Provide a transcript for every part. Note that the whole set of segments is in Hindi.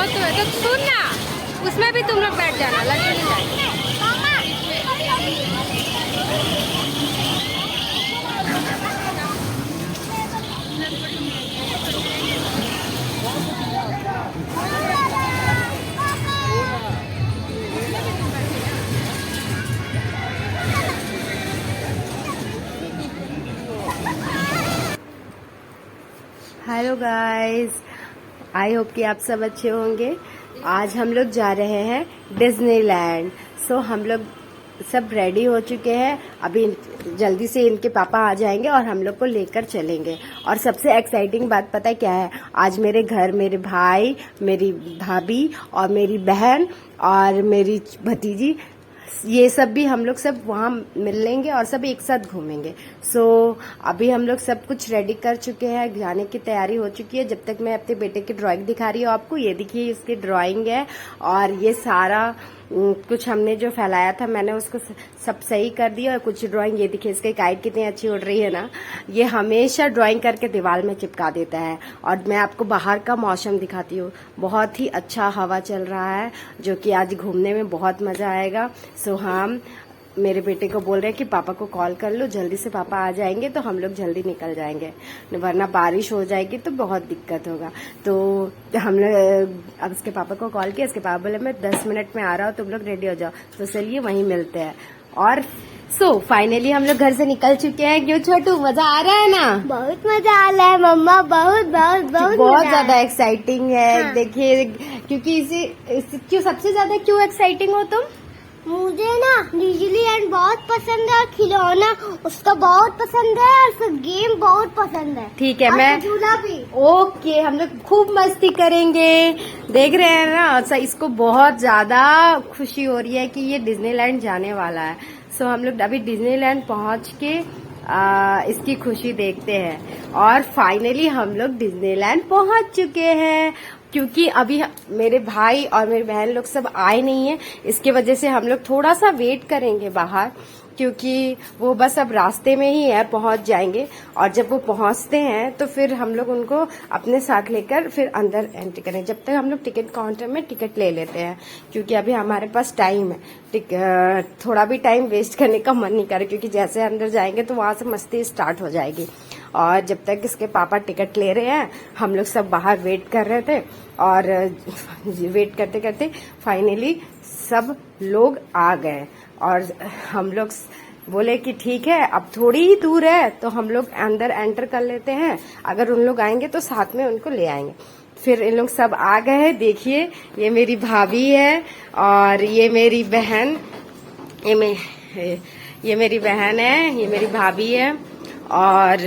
बहुत तो है, तो सुन ना, उसमें भी तुम लोग बैठ जाना, लगे नहीं जाए। हेलो गाइस, आई होप कि आप सब अच्छे होंगे। आज हम लोग जा रहे हैं डिज्नीलैंड। सो हम लोग सब रेडी हो चुके हैं। अभी जल्दी से इनके पापा आ जाएंगे और हम लोग को लेकर चलेंगे। और सबसे एक्साइटिंग बात पता है क्या है? आज मेरे घर मेरे भाई, मेरी भाभी और मेरी बहन और मेरी भतीजी, ये सब भी हम लोग सब वहाँ मिल लेंगे और सब एक साथ घूमेंगे। सो अभी हम लोग सब कुछ रेडी कर चुके हैं, जाने की तैयारी हो चुकी है। जब तक मैं अपने बेटे की ड्राइंग दिखा रही हूँ आपको, ये देखिए इसकी ड्राइंग है। और ये सारा कुछ हमने जो फैलाया था मैंने उसको सब सही कर दिया। और कुछ ड्राइंग ये देखिए, इसकी काइट कितनी अच्छी उड़ रही है ना। ये हमेशा ड्राइंग करके दीवार में चिपका देता है। और मैं आपको बाहर का मौसम दिखाती हूँ, बहुत ही अच्छा हवा चल रहा है, जो कि आज घूमने में बहुत मजा आएगा। सो हम मेरे बेटे को बोल रहे हैं कि पापा को कॉल कर लो, जल्दी से पापा आ जाएंगे तो हम लोग जल्दी निकल जाएंगे, वरना बारिश हो जाएगी तो बहुत दिक्कत होगा। तो हम लोग अब इसके पापा को कॉल किया। इसके पापा बोले मैं 10 मिनट में आ रहा हूँ, तुम लोग रेडी हो जाओ। तो चलिए वहीं मिलते हैं। और फाइनली हम लोग घर से निकल चुके हैं। क्यों छोटू, मजा आ रहा है ना? बहुत मजा आ रहा है मम्मा, बहुत बहुत बहुत बहुत ज्यादा एक्साइटिंग है। हाँ। देखिए, क्योंकि इसे क्यों सबसे ज्यादा क्यों एक्साइटिंग हो तुम? मुझे ना डिज्नीलैंड बहुत पसंद है और खिलौना उसका बहुत पसंद है और उसका गेम बहुत पसंद है। ठीक है, और मैं झूला भी। ओके, हम लोग खूब मस्ती करेंगे। देख रहे हैं ना, अच्छा इसको बहुत ज्यादा खुशी हो रही है कि ये डिज्नीलैंड जाने वाला है। सो हम लोग अभी डिज्नीलैंड पहुंच के इसकी खुशी देखते हैं। और फाइनली हम लोग डिज्नीलैंड पहुंच चुके हैं। क्योंकि अभी मेरे भाई और मेरी बहन लोग सब आए नहीं है, इसके वजह से हम लोग थोड़ा सा वेट करेंगे बाहर, क्योंकि वो बस अब रास्ते में ही है, पहुंच जाएंगे। और जब वो पहुंचते हैं तो फिर हम लोग उनको अपने साथ लेकर फिर अंदर एंट्री करें। जब तक हम लोग टिकट काउंटर में टिकट ले लेते हैं, क्योंकि अभी हमारे पास टाइम है। थोड़ा भी टाइम वेस्ट करने का मन नहीं कर, क्योंकि जैसे अंदर जाएंगे तो वहां से मस्ती स्टार्ट हो जाएगी। और जब तक इसके पापा टिकट ले रहे हैं, हम लोग सब बाहर वेट कर रहे थे। और वेट करते करते फाइनली सब लोग आ गए। और हम लोग बोले कि ठीक है, अब थोड़ी ही दूर है तो हम लोग अंदर एंटर कर लेते हैं। अगर उन लोग आएंगे तो साथ में उनको ले आएंगे। फिर इन लोग सब आ गए हैं। देखिए, ये मेरी भाभी है और ये मेरी बहन, ये मेरी बहन है, ये मेरी भाभी है और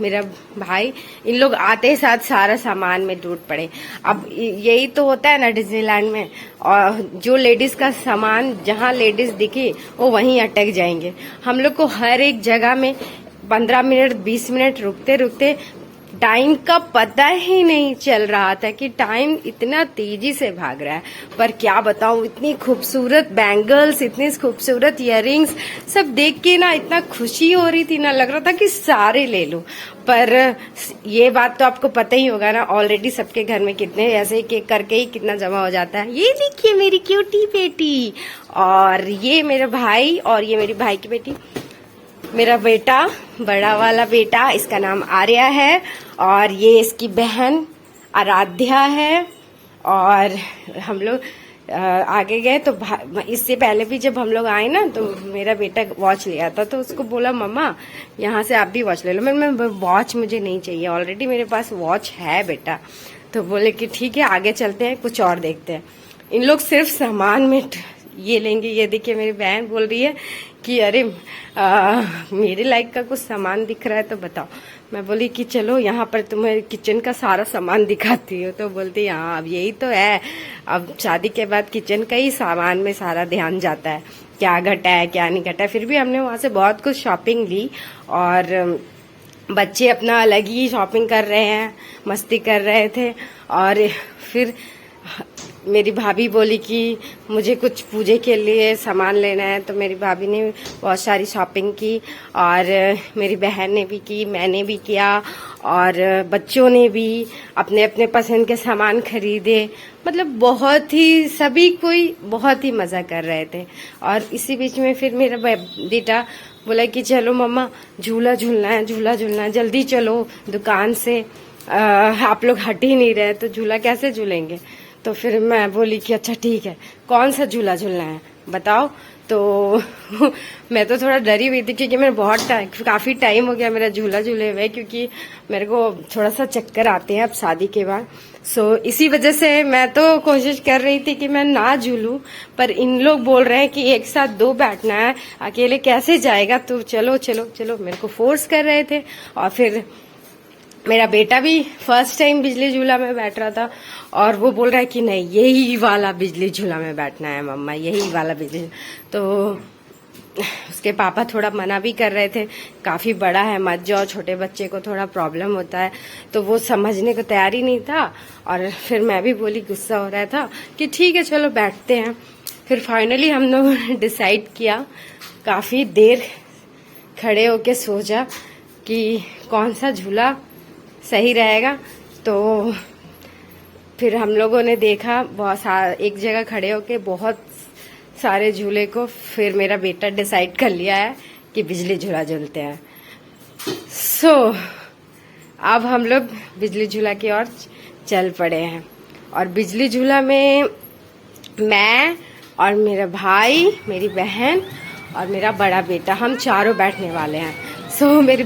मेरा भाई। इन लोग आते ही साथ सारा सामान में टूट पड़े। अब यही तो होता है ना डिज्नीलैंड में, और जो लेडीज का सामान जहाँ लेडीज दिखे वो वहीं अटक जाएंगे। हम लोग को हर एक जगह में 15 मिनट 20 मिनट रुकते रुकते टाइम का पता ही नहीं चल रहा था कि टाइम इतना तेजी से भाग रहा है। पर क्या बताऊं, इतनी खूबसूरत बैंगल्स, इतनी खूबसूरत इयररिंग्स सब देख के ना इतना खुशी हो रही थी ना, लग रहा था कि सारे ले लूं। पर ये बात तो आपको पता ही होगा ना, ऑलरेडी सबके घर में कितने ऐसे केक करके ही कितना जमा हो जाता है। ये देखिए मेरी क्यूटी बेटी, और ये मेरा भाई और ये मेरी भाई की बेटी। मेरा बेटा, बड़ा वाला बेटा, इसका नाम आर्या है और ये इसकी बहन आराध्या है। और हम लोग आगे गए तो इससे पहले भी जब हम लोग आए ना तो मेरा बेटा वॉच ले आता, तो उसको बोला मम्मा यहाँ से आप भी वॉच ले लो। मैं वॉच मुझे नहीं चाहिए, ऑलरेडी मेरे पास वॉच है बेटा। तो बोले कि ठीक है, आगे चलते हैं, कुछ और देखते हैं। इन लोग सिर्फ सामान में ये लेंगे। ये देखिए मेरी बहन बोल रही है कि अरे मेरे लाइक का कुछ सामान दिख रहा है तो बताओ। मैं बोली कि चलो यहाँ पर तुम्हें किचन का सारा सामान दिखाती हूँ। तो बोलती हाँ, अब यही तो है, अब शादी के बाद किचन का ही सामान में सारा ध्यान जाता है, क्या घटा है क्या नहीं घटा है। फिर भी हमने वहाँ से बहुत कुछ शॉपिंग ली और बच्चे अपना अलग ही शॉपिंग कर रहे हैं, मस्ती कर रहे थे। और फिर मेरी भाभी बोली कि मुझे कुछ पूजे के लिए सामान लेना है, तो मेरी भाभी ने बहुत सारी शॉपिंग की और मेरी बहन ने भी की, मैंने भी किया और बच्चों ने भी अपने अपने पसंद के सामान खरीदे। मतलब बहुत ही सभी कोई बहुत ही मजा कर रहे थे। और इसी बीच में फिर मेरा बेटा बोला कि चलो मम्मा झूला झूलना है, झूला झूलना है, जल्दी चलो दुकान से, आप लोग हट ही नहीं रहे तो झूला कैसे झूलेंगे। तो फिर मैं बोली कि अच्छा ठीक है, कौन सा झूला झूलना है बताओ। तो मैं तो थोड़ा डरी हुई थी क्योंकि मेरा काफी टाइम हो गया मेरा झूला झूले हुए, क्योंकि मेरे को थोड़ा सा चक्कर आते हैं अब शादी के बाद। सो इसी वजह से मैं तो कोशिश कर रही थी कि मैं ना झूलूं, पर इन लोग बोल रहे हैं कि एक साथ 2 बैठना है, अकेले कैसे जाएगा, तो चलो चलो चलो मेरे को फोर्स कर रहे थे। और फिर मेरा बेटा भी फर्स्ट टाइम बिजली झूला में बैठ रहा था और वो बोल रहा है कि नहीं यही वाला बिजली झूला में बैठना है मम्मा, यही वाला बिजली। तो उसके पापा थोड़ा मना भी कर रहे थे, काफी बड़ा है मत जाओ, छोटे बच्चे को थोड़ा प्रॉब्लम होता है, तो वो समझने को तैयार ही नहीं था। और फिर मैं भी बोली, गुस्सा हो रहा था कि ठीक है चलो बैठते हैं। फिर फाइनली हम लोगों ने डिसाइड किया, काफी देर खड़े होके सोचा कि कौन सा झूला सही रहेगा। तो फिर हम लोगों ने देखा एक जगह खड़े होके बहुत सारे झूले को, फिर मेरा बेटा डिसाइड कर लिया है कि बिजली झूला झूलते हैं। सो अब हम लोग बिजली झूला की ओर चल पड़े हैं और बिजली झूला में मैं और मेरा भाई, मेरी बहन और मेरा बड़ा बेटा, हम चारों बैठने वाले हैं। सो मेरी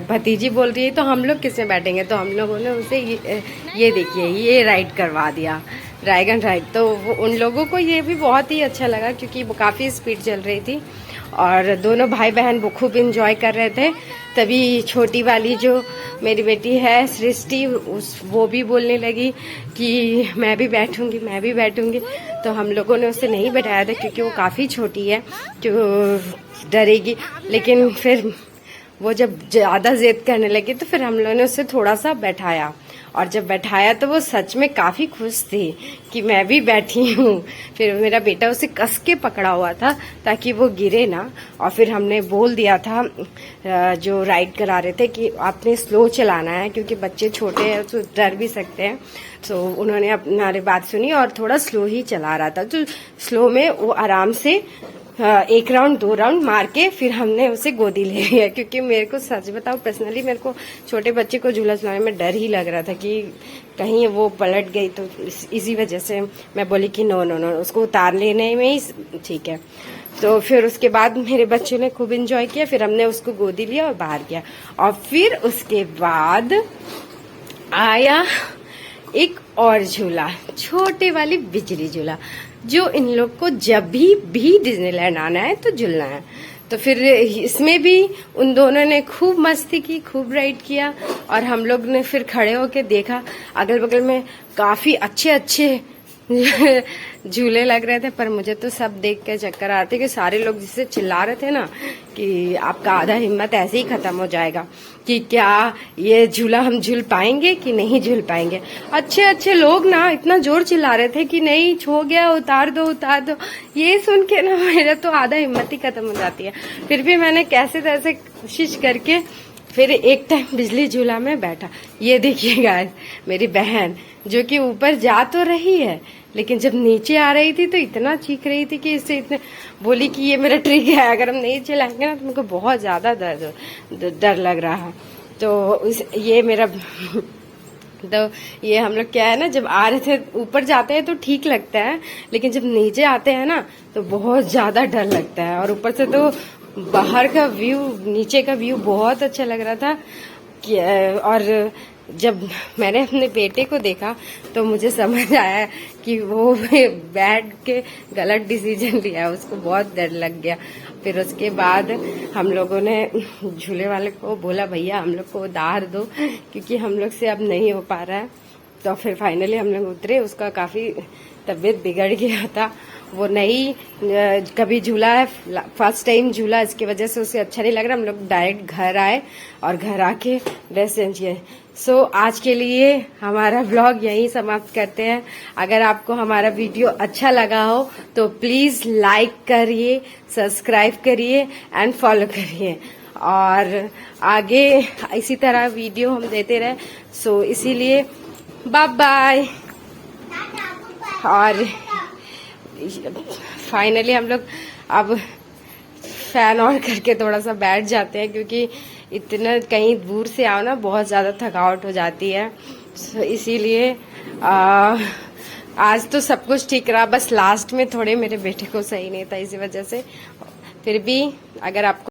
भतीजी बोल रही है तो हम लोग किसमें बैठेंगे, तो हम लोगों ने उसे ये देखिए ये राइड करवा दिया, ड्रैगन राइड। तो उन लोगों को ये भी बहुत ही अच्छा लगा क्योंकि वो काफ़ी स्पीड चल रही थी और दोनों भाई बहन वो खूब इंजॉय कर रहे थे। तभी छोटी वाली जो मेरी बेटी है सृष्टि, वो भी बोलने लगी कि मैं भी बैठूंगी, मैं भी बैठूंगी। तो हम लोगों ने उसे नहीं बैठाया था क्योंकि वो काफ़ी छोटी है, जो डरेगी। लेकिन फिर वो जब ज़्यादा जिद करने लगी तो फिर हम लोगों ने उसे थोड़ा सा बैठाया और जब बैठाया तो वो सच में काफ़ी खुश थी कि मैं भी बैठी हूँ। फिर मेरा बेटा उसे कस के पकड़ा हुआ था ताकि वो गिरे ना। और फिर हमने बोल दिया था जो राइड करा रहे थे कि आपने स्लो चलाना है क्योंकि बच्चे छोटे हैं तो डर भी सकते हैं। तो उन्होंने हमारी बात सुनी और थोड़ा स्लो ही चला रहा था। तो स्लो में वो आराम से 1 राउंड 2 राउंड मार के फिर हमने उसे गोदी ले लिया क्योंकि मेरे को सच बताओ पर्सनली मेरे को छोटे बच्चे को झूला चलाने में डर ही लग रहा था कि कहीं वो पलट गई। तो इसी वजह से मैं बोली कि नो नो नो, उसको उतार लेने में ही ठीक है। तो फिर उसके बाद मेरे बच्चों ने खूब एंजॉय किया, फिर हमने उसको गोदी लिया और बाहर किया। और फिर उसके बाद आया एक और झूला, छोटे वाली बिजली झूला, जो इन लोग को जब भी डिज्नीलैंड आना है तो झूलना है। तो फिर इसमें भी उन दोनों ने खूब मस्ती की, खूब राइड किया और हम लोग ने फिर खड़े होके देखा। अगल बगल में काफी अच्छे अच्छे झूले लग रहे थे, पर मुझे तो सब देख के चक्कर आ रहे थे कि सारे लोग जिससे चिल्ला रहे थे ना कि आपका आधा हिम्मत ऐसे ही खत्म हो जाएगा कि क्या ये झूला हम झूल पाएंगे कि नहीं झूल पाएंगे। अच्छे अच्छे लोग ना इतना जोर चिल्ला रहे थे कि नहीं छो गया, उतार दो उतार दो। ये सुन के ना मेरा तो आधा हिम्मत ही खत्म हो जाती है। फिर भी मैंने कैसे तैसे कोशिश करके फिर एक टाइम बिजली झूला में बैठा। ये देखिए गाइस, मेरी बहन जो कि ऊपर जा तो रही है लेकिन जब नीचे आ रही थी तो इतना चीख रही थी कि इससे इतने बोली कि ये मेरा ट्रिक है, अगर हम नहीं चलाएंगे ना तो मेरे को बहुत ज्यादा डर लग रहा है। तो ये मेरा तो ये हम लोग क्या है ना, जब आ रहे थे ऊपर जाते हैं तो ठीक लगता है, लेकिन जब नीचे आते हैं ना तो बहुत ज्यादा डर लगता है। और ऊपर से तो बाहर का व्यू, नीचे का व्यू बहुत अच्छा लग रहा था। और जब मैंने अपने बेटे को देखा तो मुझे समझ आया कि वो बैठ के गलत डिसीजन लिया, उसको बहुत डर लग गया। फिर उसके बाद हम लोगों ने झूले वाले को बोला भैया हम लोग को उतार दो क्योंकि हम लोग से अब नहीं हो पा रहा है। तो फिर फाइनली हम लोग उतरे। उसका काफी तबीयत बिगड़ गया था, वो नहीं कभी झूला है, फर्स्ट टाइम झूला, इसकी वजह से उसे अच्छा नहीं लग रहा। हम लोग डायरेक्ट घर आए और घर आके ड्रेस चेंज किए। सो आज के लिए हमारा व्लॉग यहीं समाप्त करते हैं। अगर आपको हमारा वीडियो अच्छा लगा हो तो प्लीज लाइक करिए, सब्सक्राइब करिए एंड फॉलो करिए, और आगे इसी तरह वीडियो हम देते रहे। सो इसीलिए बाय बाय। और फाइनली हम लोग अब फैन ऑन करके थोड़ा सा बैठ जाते हैं, क्योंकि इतना कहीं दूर से आओ ना, बहुत ज्यादा थकावट हो जाती है। इसीलिए आज तो सब कुछ ठीक रहा, बस लास्ट में थोड़े मेरे बेटे को सही नहीं था, इसी वजह से। फिर भी अगर आपको